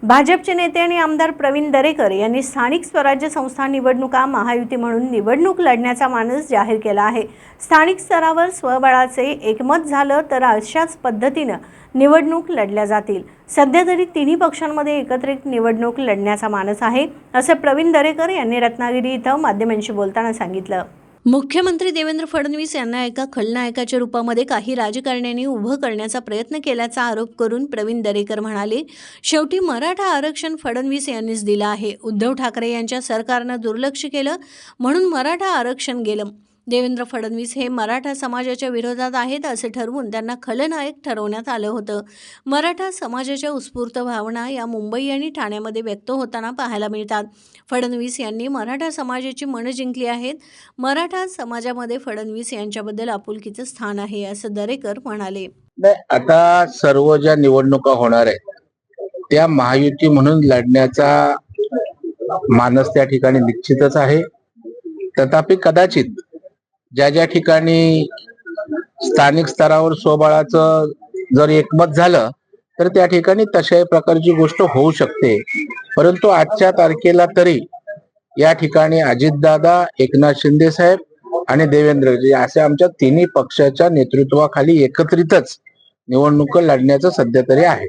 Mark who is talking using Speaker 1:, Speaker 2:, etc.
Speaker 1: भाजपचे नेते आणि आमदार प्रवीण दरेकर यांनी स्थानिक स्वराज्य संस्था निवडणुका महायुती म्हणून निवडणूक लढण्याचा मानस जाहीर केला आहे। स्थानिक स्तरावर स्वबळाचे एकमत झालं तर अशाच पद्धतीनं निवडणूक लढल्या जातील। सध्या तरी तिन्ही पक्षांमध्ये एकत्रित निवडणूक लढण्याचा मानस आहे, असं प्रवीण दरेकर यांनी रत्नागिरी इथं माध्यमांशी बोलताना सांगितलं। मुख्यमंत्री देवेंद्र फडणवीस यांना एका खलनायकाच्या रूपामध्ये काही राजकारण्यांनी उभं करण्याचा प्रयत्न केल्याचा आरोप करून प्रवीण दरेकर म्हणाले, शेवटी मराठा आरक्षण फडणवीस यांनीच दिलं आहे। उद्धव ठाकरे यांच्या सरकारनं दुर्लक्ष केलं म्हणून मराठा आरक्षण गेलं। देवेंद्र फडणवीस हे मराठा समाजाच्या विरोधात आहेत असे ठरवून त्यांना खलनायक ठरवण्यात आलं होतं। मराठा समाजाच्या उत्स्फूर्त भावना या मुंबई आणि ठाण्यामध्ये व्यक्त होताना पाहायला मिळतात। फडणवीस यांनी मराठा समाजाची मनं जिंकली आहेत। मराठा समाजामध्ये फडणवीस यांच्याबद्दल आपुलकीचं स्थान आहे, असं दरेकर म्हणाले।
Speaker 2: आता सर्व ज्या निवडणुका होणार आहेत त्या महायुती म्हणून लढण्याचा मानस त्या ठिकाणी निश्चितच आहे। तथापि कदाचित ज्या ज्या ठिकाणी स्थानिक स्तरावर स्वबळाचं जर एकमत झालं तर त्या ठिकाणी तशा प्रकारची गोष्ट होऊ शकते। परंतु आजच्या तारखेला तरी या ठिकाणी अजितदादा, एकनाथ शिंदे साहेब आणि देवेंद्रजी असे आमच्या तिन्ही पक्षाच्या नेतृत्वाखाली एकत्रितच निवडणूक लढण्याचं सध्या तरी आहे।